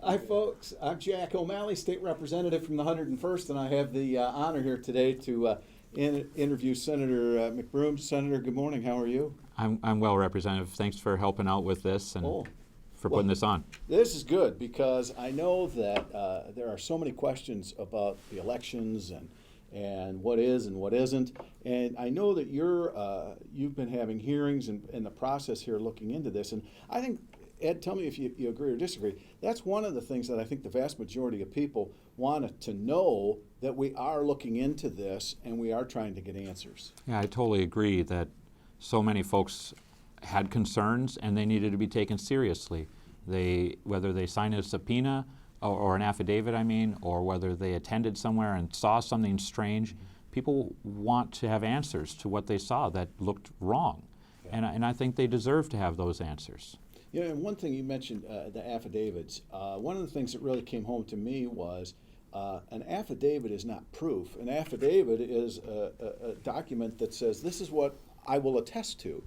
Hi, folks. I'm Jack O'Malley, State Representative from the 101st, and I have the honor here today to interview Senator McBroom. Senator, good morning. How are you? I'm well, Representative. Thanks for helping out with this and for putting this on. This is good because I know that there are so many questions about the elections and what is and what isn't. And I know that you've been having hearings and the process here looking into this. And I think, Ed, tell me if you agree or disagree. That's one of the things that I think the vast majority of people want to know, that we are looking into this and we are trying to get answers. Yeah, I totally agree that so many folks had concerns and they needed to be taken seriously. Whether they signed a subpoena or an affidavit, or whether they attended somewhere and saw something strange, people want to have answers to what they saw that looked wrong. Yeah. And I think they deserve to have those answers. Yeah, and one thing you mentioned, the affidavits. One of the things that really came home to me was an affidavit is not proof. An affidavit is a document that says, this is what I will attest to.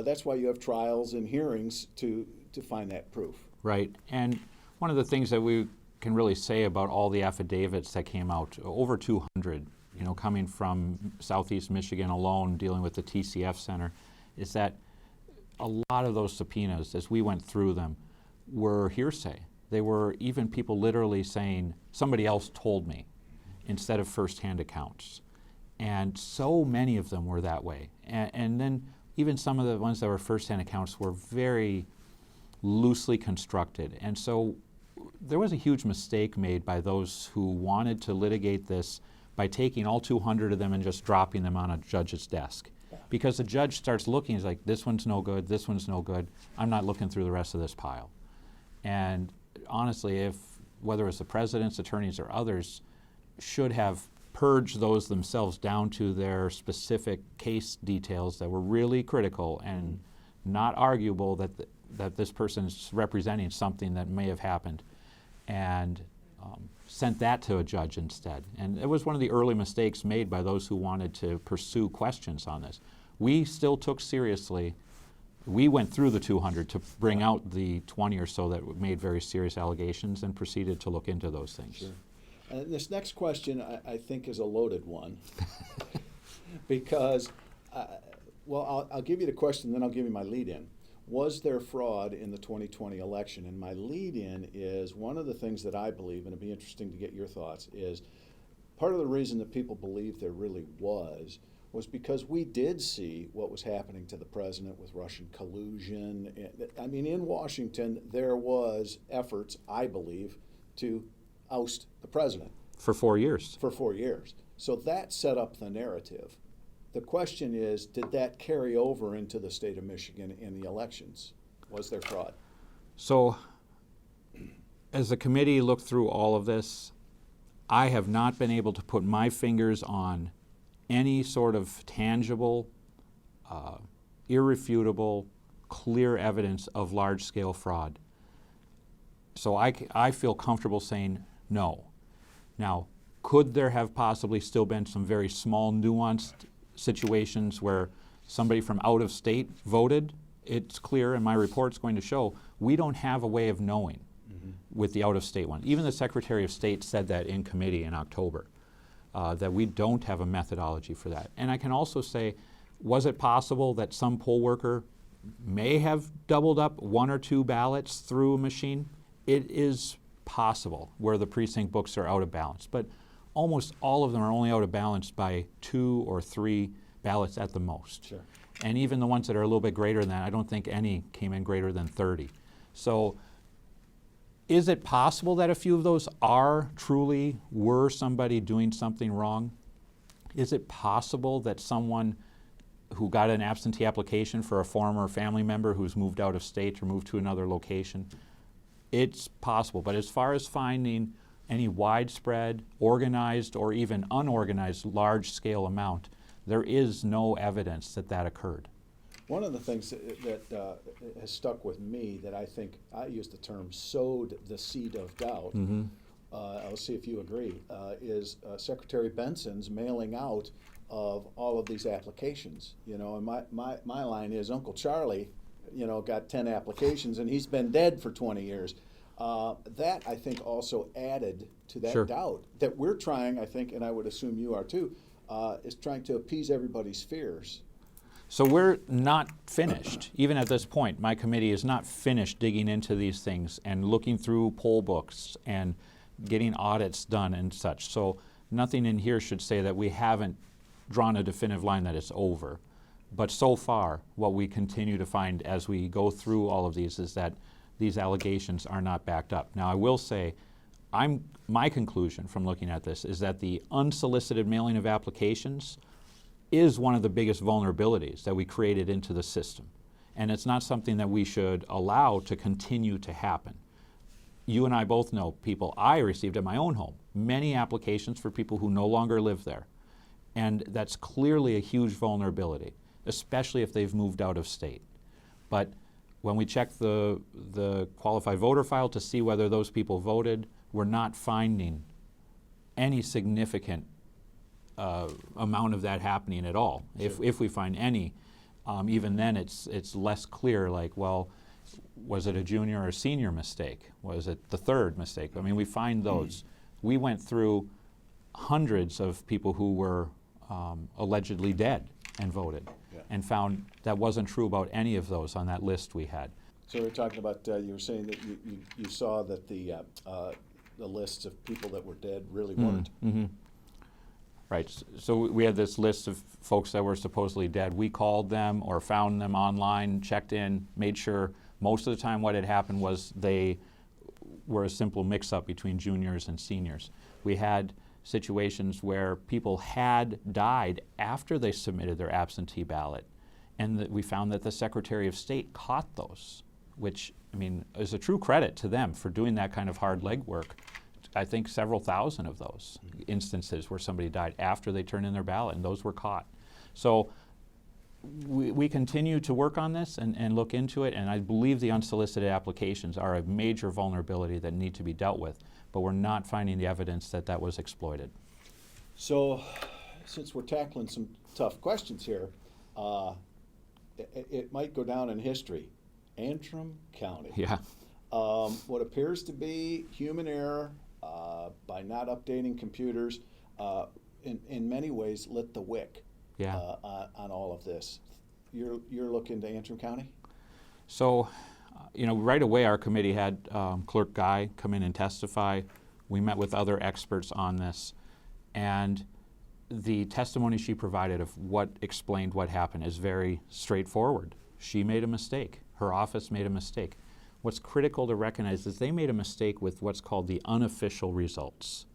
That's why you have trials and hearings to find that proof. Right, and one of the things that we can really say about all the affidavits that came out, over 200, coming from Southeast Michigan alone, dealing with the TCF Center, is that a lot of those subpoenas, as we went through them, were hearsay. They were even people literally saying, somebody else told me, instead of firsthand accounts. And so many of them were that way. And then even some of the ones that were firsthand accounts were very loosely constructed. And so there was a huge mistake made by those who wanted to litigate this by taking all 200 of them and just dropping them on a judge's desk. Because the judge starts looking, he's like, this one's no good, this one's no good, I'm not looking through the rest of this pile. And honestly, whether it's the president's attorneys or others, should have purged those themselves down to their specific case details that were really critical and not arguable that this person is representing something that may have happened, and sent that to a judge instead. And it was one of the early mistakes made by those who wanted to pursue questions on this. We still took seriously, we went through the 200 to bring out the 20 or so that made very serious allegations and proceeded to look into those things. Sure. This next question I think is a loaded one because, I'll give you the question, then I'll give you my lead-in. Was there fraud in the 2020 election? And my lead-in is one of the things that I believe, and it'd be interesting to get your thoughts, is part of the reason that people believe there really was because we did see what was happening to the president with Russian collusion. In Washington, there was efforts, I believe, to oust the president. For 4 years. For 4 years. So that set up the narrative. The question is, did that carry over into the state of Michigan in the elections? Was there fraud? So, as the committee looked through all of this, I have not been able to put my fingers on any sort of tangible, irrefutable, clear evidence of large-scale fraud. So I feel comfortable saying no. Now, could there have possibly still been some very small, nuanced situations where somebody from out of state voted? It's clear, and my report's going to show, we don't have a way of knowing with the out of state one. Even the Secretary of State said that in committee in October, that we don't have a methodology for that. And I can also say, was it possible that some poll worker may have doubled up 1 or 2 ballots through a machine? It is possible where the precinct books are out of balance, but almost all of them are only out of balance by 2 or 3 ballots at the most. Sure. And even the ones that are a little bit greater than that, I don't think any came in greater than 30. So is it possible that a few of those were somebody doing something wrong? Is it possible that someone who got an absentee application for a former family member who's moved out of state or moved to another location? It's possible, but as far as finding any widespread, organized, or even unorganized large-scale amount, there is no evidence that that occurred. One of the things that has stuck with me that I think, I use the term sowed the seed of doubt, I'll see if you agree, is Secretary Benson's mailing out of all of these applications. And my line is, Uncle Charlie, got 10 applications and he's been dead for 20 years. That, I think, also added to that Sure. doubt that we're trying, I think, and I would assume you are too, is trying to appease everybody's fears. So we're not finished. Even at this point, my committee is not finished digging into these things and looking through poll books and getting audits done and such. So nothing in here should say that we haven't drawn a definitive line that it's over. But so far, what we continue to find as we go through all of these is that these allegations are not backed up. Now, I will say, my conclusion from looking at this is that the unsolicited mailing of applications is one of the biggest vulnerabilities that we created into the system. And it's not something that we should allow to continue to happen. You and I both know people I received at my own home, many applications for people who no longer live there. And that's clearly a huge vulnerability, especially if they've moved out of state. But when we check the qualified voter file to see whether those people voted, we're not finding any significant amount of that happening at all. Sure. If we find any, even then it's less clear, like, well, was it a junior or senior mistake? Was it the third mistake? I mean, we find those. We went through hundreds of people who were allegedly dead and voted, Yeah. and found that wasn't true about any of those on that list we had. So we're talking about, you were saying that you saw that the lists of people that were dead really weren't. Mm-hmm. Right, so we had this list of folks that were supposedly dead. We called them or found them online, checked in, made sure. Most of the time what had happened was they were a simple mix-up between juniors and seniors. We had situations where people had died after they submitted their absentee ballot, and we found that the Secretary of State caught those, which, I mean, is a true credit to them for doing that kind of hard legwork. I think several thousand of those instances where somebody died after they turned in their ballot, and those were caught. So we continue to work on this and look into it, and I believe the unsolicited applications are a major vulnerability that need to be dealt with, but we're not finding the evidence that that was exploited. So, since we're tackling some tough questions here, it might go down in history. Antrim County. Yeah. What appears to be human error by not updating computers, in many ways lit the wick. Yeah. On all of this. You're looking to Antrim County? So, right away our committee had Clerk Guy come in and testify. We met with other experts on this, and the testimony she provided of what explained what happened is very straightforward. She made a mistake. Her office made a mistake. What's critical to recognize is they made a mistake with what's called the unofficial results.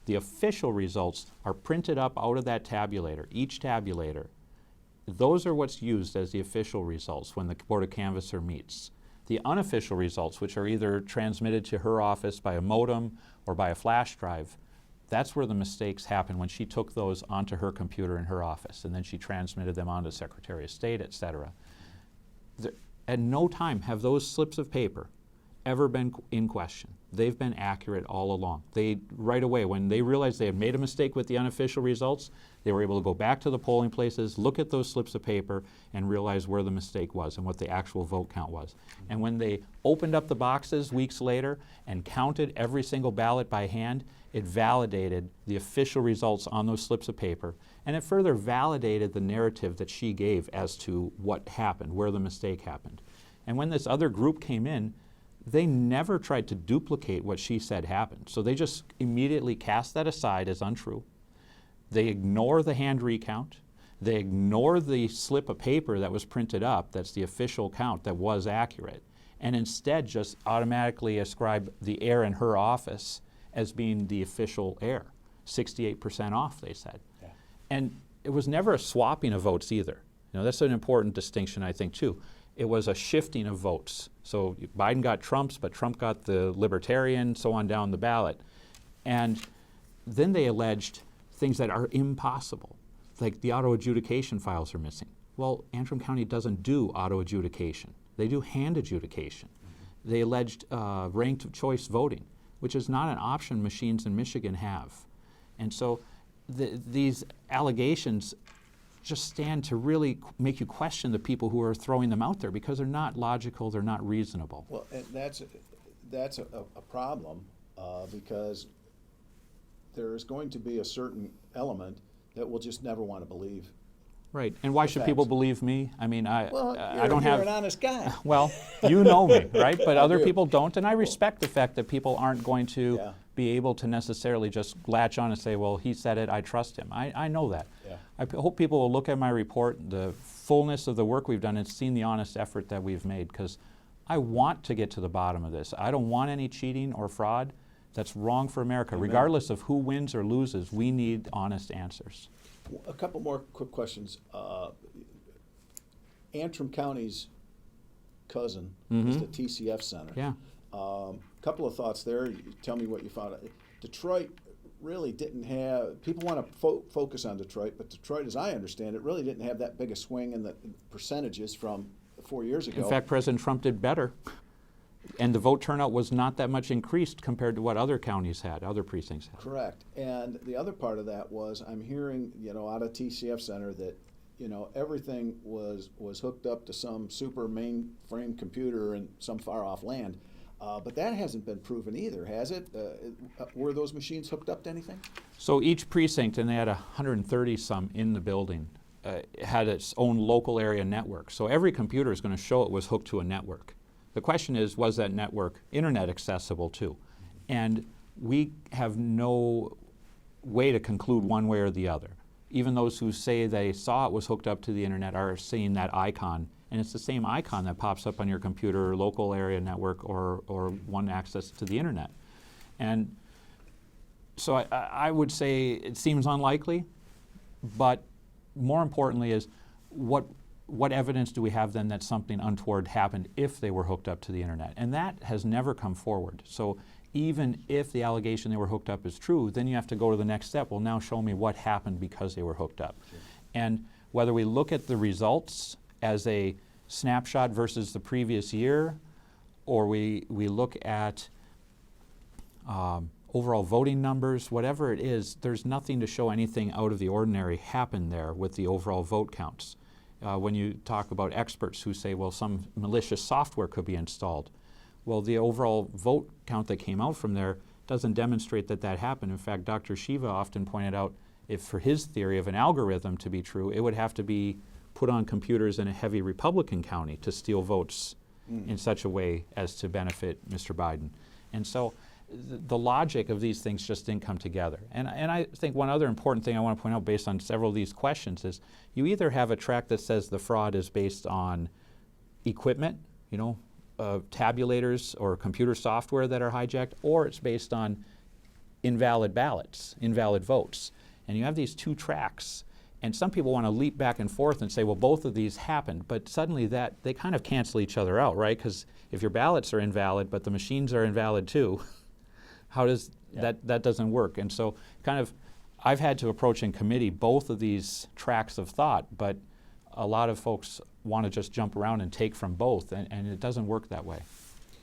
The official results are printed up out of that tabulator, each tabulator. Those are what's used as the official results when the Board of Canvasser meets. The unofficial results, which are either transmitted to her office by a modem or by a flash drive, that's where the mistakes happen when she took those onto her computer in her office, and then she transmitted them on to Secretary of State, et cetera. At no time have those slips of paper ever been in question. They've been accurate all along. They, right away, when they realized they had made a mistake with the unofficial results, they were able to go back to the polling places, look at those slips of paper, and realize where the mistake was and what the actual vote count was. And when they opened up the boxes weeks later and counted every single ballot by hand, it validated the official results on those slips of paper, and it further validated the narrative that she gave as to what happened, where the mistake happened. And when this other group came in, they never tried to duplicate what she said happened. So they just immediately cast that aside as untrue. They ignore the hand recount. They ignore the slip of paper that was printed up, that's the official count that was accurate, and instead just automatically ascribe the error in her office as being the official error. 68% off, they said. Yeah. And it was never a swapping of votes either. That's an important distinction, I think, too. It was a shifting of votes. So Biden got Trump's, but Trump got the Libertarian, so on down the ballot. And then they alleged things that are impossible, like the auto adjudication files are missing. Well, Antrim County doesn't do auto adjudication. They do hand adjudication. Mm-hmm. They alleged ranked choice voting, which is not an option machines in Michigan have. And so these allegations just stand to really make you question the people who are throwing them out there, because they're not logical, they're not reasonable. Well, and that's a problem, because there is going to be a certain element that will just never want to believe. Right. And why should people Facts. believe me? I mean, I don't You're have. an honest guy. Well, you know me, right? But other do. people don't, and I respect the fact that people aren't going to Yeah. be able to necessarily just latch on and say, well, he said it, I trust him. I know that. Yeah. Hope people will look at my report, the fullness of the work we've done, and seen the honest effort that we've made, because I want to get to the bottom of this. I don't want any cheating or fraud. That's wrong for America. Amen. Regardless of who wins or loses, we need honest answers. A couple more quick questions. Antrim County's cousin is the TCF Center. Yeah. Couple of thoughts there. You tell me what you found. Detroit really didn't have, people want to focus on Detroit, but Detroit, as I understand it, really didn't have that big a swing in the percentages from 4 years ago. In fact, President Trump did better. And the vote turnout was not that much increased compared to what other counties had, other precincts had. Correct. And the other part of that was, I'm hearing, out of TCF Center that, everything was hooked up to some super mainframe computer in some far off land. But that hasn't been proven either, has it? Were those machines hooked up to anything? So each precinct, and they had 130 some in the building, had its own local area network. So every computer is going to show it was hooked to a network. The question is, was that network internet accessible too? And we have no way to conclude one way or the other. Even those who say they saw it was hooked up to the internet are seeing that icon, and it's the same icon that pops up on your computer, local area network, or one access to the internet. And so I would say it seems unlikely, but more importantly is what evidence do we have then that something untoward happened if they were hooked up to the internet? And that has never come forward. So even if the allegation they were hooked up is true, then you have to go to the next step. Well, now show me what happened because they were hooked up. Sure. And whether we look at the results as a snapshot versus the previous year, or we look at overall voting numbers, whatever it is, there's nothing to show anything out of the ordinary happened there with the overall vote counts. When you talk about experts who say, well, some malicious software could be installed. Well, the overall vote count that came out from there doesn't demonstrate that that happened. In fact, Dr. Shiva often pointed out, if for his theory of an algorithm to be true, it would have to be put on computers in a heavy Republican county to steal votes in such a way as to benefit Mr. Biden. And so the logic of these things just didn't come together. And I think one other important thing I want to point out based on several of these questions is you either have a track that says the fraud is based on equipment, tabulators or computer software that are hijacked, or it's based on invalid ballots, invalid votes. And you have these two tracks. And some people want to leap back and forth and say, well, both of these happened. But suddenly they kind of cancel each other out, right? Because if your ballots are invalid, but the machines are invalid too, how does that doesn't work? And so I've had to approach in committee both of these tracks of thought, but a lot of folks want to just jump around and take from both, and it doesn't work that way.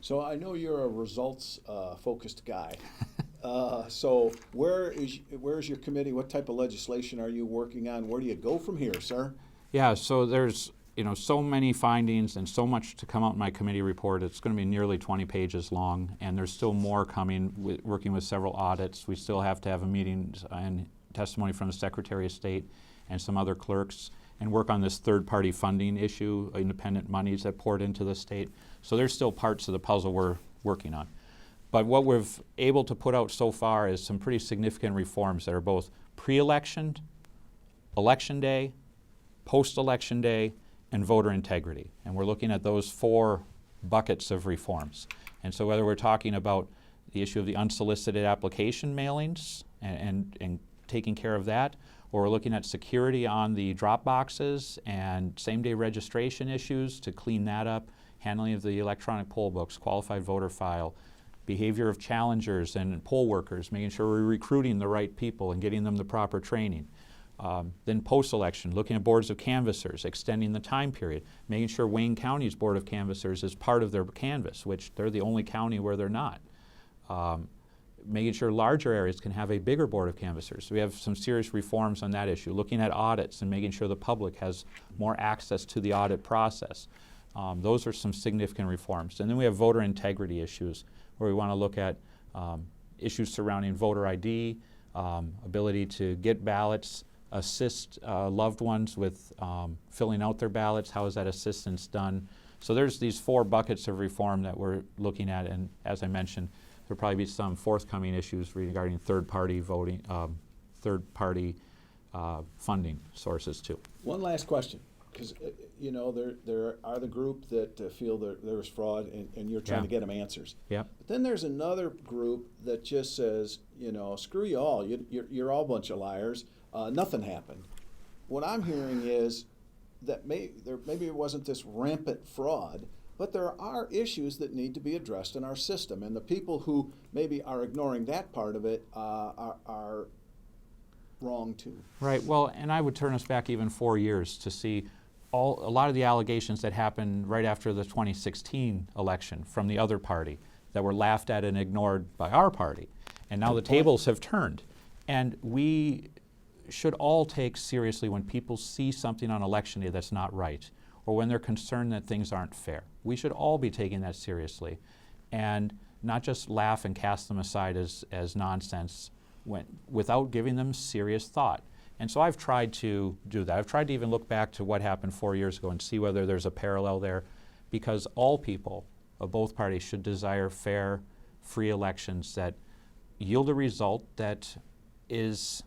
So I know you're a results focused guy. So where is your committee? What type of legislation are you working on? Where do you go from here, sir? Yeah, so there's so many findings and so much to come out in my committee report. It's going to be nearly 20 pages long, and there's still more coming, working with several audits. We still have to have a meeting and testimony from the Secretary of State and some other clerks, and work on this third-party funding issue, independent monies that poured into the state. So there's still parts of the puzzle we're working on. But what we've able to put out so far is some pretty significant reforms that are both pre-election, election day, post-election day, and voter integrity. And we're looking at those 4 buckets of reforms. And so whether we're talking about the issue of the unsolicited application mailings and taking care of that, or we're looking at security on the drop boxes and same-day registration issues to clean that up, handling of the electronic poll books, qualified voter file, behavior of challengers and poll workers, making sure we're recruiting the right people and getting them the proper training. Then post-election, looking at boards of canvassers, extending the time period, making sure Wayne County's Board of Canvassers is part of their canvass, which they're the only county where they're not. Making sure larger areas can have a bigger Board of Canvassers. So we have some serious reforms on that issue, looking at audits and making sure the public has more access to the audit process. Those are some significant reforms. And then we have voter integrity issues. where we want to look at issues surrounding voter ID, ability to get ballots, assist loved ones with filling out their ballots. How is that assistance done? So there's these 4 buckets of reform that we're looking at, and as I mentioned, there'll probably be some forthcoming issues regarding third-party voting, third-party funding sources too. One last question, because you know there are the group that feel that there's fraud, and you're trying to get them answers. Yeah. But then there's another group that just says, you know, screw you all. You're all a bunch of liars. Nothing happened. What I'm hearing is that maybe it wasn't this rampant fraud, but there are issues that need to be addressed in our system, and the people who maybe are ignoring that part of it are wrong too. Right. Well, and I would turn us back even 4 years to see a lot of the allegations that happened right after the 2016 election from the other party that were laughed at and ignored by our party. And now the tables have turned. And we should all take seriously when people see something on election day that's not right, or when they're concerned that things aren't fair. We should all be taking that seriously and not just laugh and cast them aside as nonsense without giving them serious thought. And so I've tried to do that. I've tried to even look back to what happened 4 years ago and see whether there's a parallel there, because all people of both parties should desire fair, free elections that yield a result that is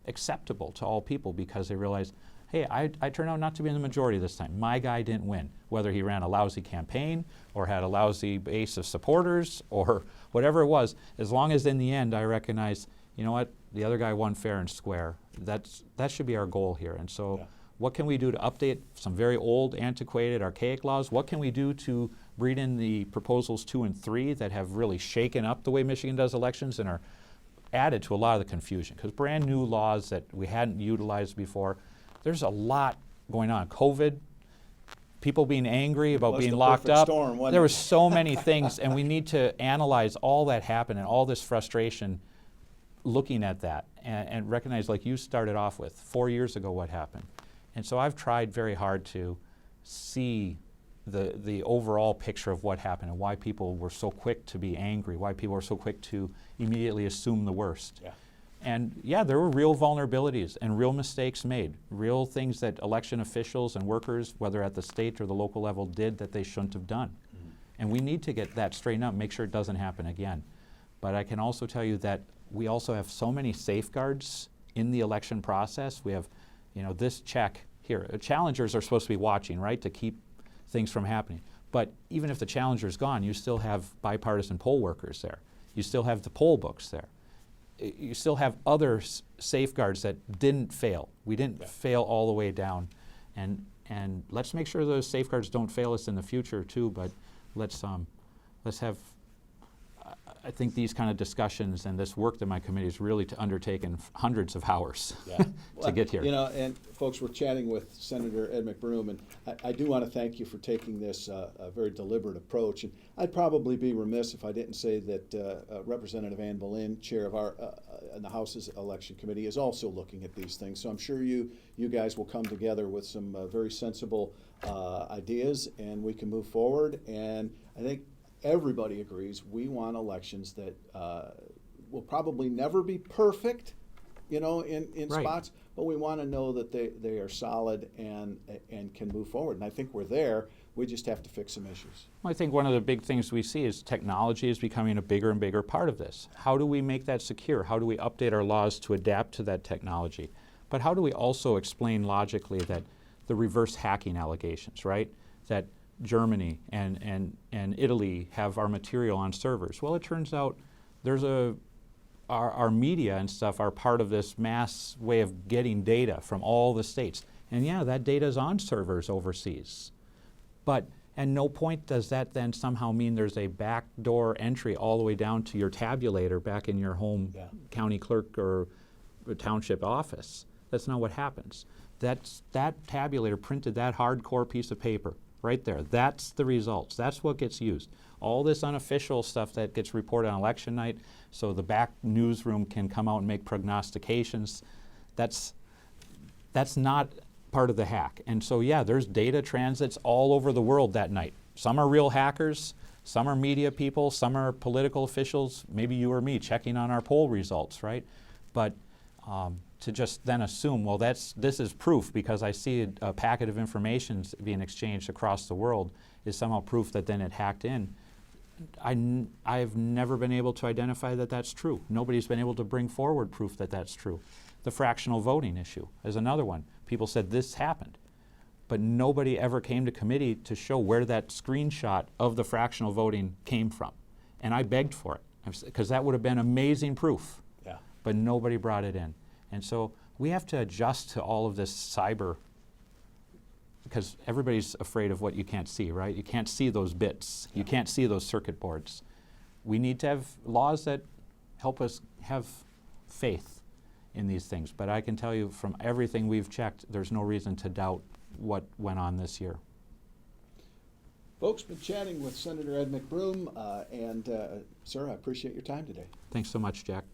acceptable to all people, because they realize, hey, I turned out not to be in the majority this time. My guy didn't win, whether he ran a lousy campaign or had a lousy base of supporters or whatever it was. As long as in the end I recognize, you know what, the other guy won fair and square. That should be our goal here. And so what can we do to update some very old, antiquated, archaic laws? What can we do to breed in the proposals 2 and 3 that have really shaken up the way Michigan does elections and are added to a lot of the confusion? Because brand new laws that we hadn't utilized before, there's a lot going on. COVID, people being angry about being locked up. There were so many things, and we need to analyze all that happened and all this frustration, looking at that and recognize, like you started off with, 4 years ago what happened. And so I've tried very hard to see the overall picture of what happened and why people were so quick to be angry, why people were so quick to immediately assume the worst. Yeah. And yeah, there were real vulnerabilities and real mistakes made, real things that election officials and workers, whether at the state or the local level, did that they shouldn't have done. Mm-hmm. And we need to get that straightened out, make sure it doesn't happen again. But I can also tell you that we also have so many safeguards in the election process. We have, you know, this check here. Challengers are supposed to be watching, right, to keep things from happening. But even if the challenger's gone, you still have bipartisan poll workers there. You still have the poll books there. You still have other safeguards that didn't fail. We didn't fail all the way down. And let's make sure those safeguards don't fail us in the future too, but let's have, I think these kind of discussions and this work that my committee has really undertaken hundreds of hours to get here. You know, and folks, we're chatting with Senator Ed McBroom, and I do want to thank you for taking this very deliberate approach. And I'd probably be remiss if I didn't say that Representative Ann Boleyn, chair of our in the House's election committee, is also looking at these things. So I'm sure you guys will come together with some very sensible ideas, and we can move forward. And I think everybody agrees we want elections that will probably never be perfect, you know, in spots, but we want to know that they are solid and can move forward. And I think we're there. We just have to fix some issues. Well, I think one of the big things we see is technology is becoming a bigger and bigger part of this. How do we make that secure? How do we update our laws to adapt to that technology? But how do we also explain logically that the reverse hacking allegations, right? That Germany and Italy have our material on servers. Well, it turns out there's our media and stuff are part of this mass way of getting data from all the states. And yeah, that data is on servers overseas. But at no point does that then somehow mean there's a backdoor entry all the way down to your tabulator back in your home county clerk or township office. That's not what happens. That tabulator printed that hardcore piece of paper right there. That's the results. That's what gets used. All this unofficial stuff that gets reported on election night so the back newsroom can come out and make prognostications, that's not part of the hack. And so yeah, there's data transits all over the world that night. Some are real hackers, Some are media people, some are political officials, maybe you or me checking on our poll results, right? But to just then assume, well, this is proof because I see a packet of information being exchanged across the world is somehow proof that then it hacked in. I've never been able to identify that that's true. Nobody's been able to bring forward proof that that's true. The fractional voting issue is another one. People said this happened, but nobody ever came to committee to show where that screenshot of the fractional voting came from. And I begged for it, because that would have been amazing proof. Yeah. But nobody brought it in. And so we have to adjust to all of this cyber, because everybody's afraid of what you can't see, right? You can't see those bits. Yeah. You can't see those circuit boards. We need to have laws that help us have faith in these things. But I can tell you from everything we've checked, there's no reason to doubt what went on this year. Folks, been chatting with Senator Ed McBroom, and sir, I appreciate your time today. Thanks so much, Jack.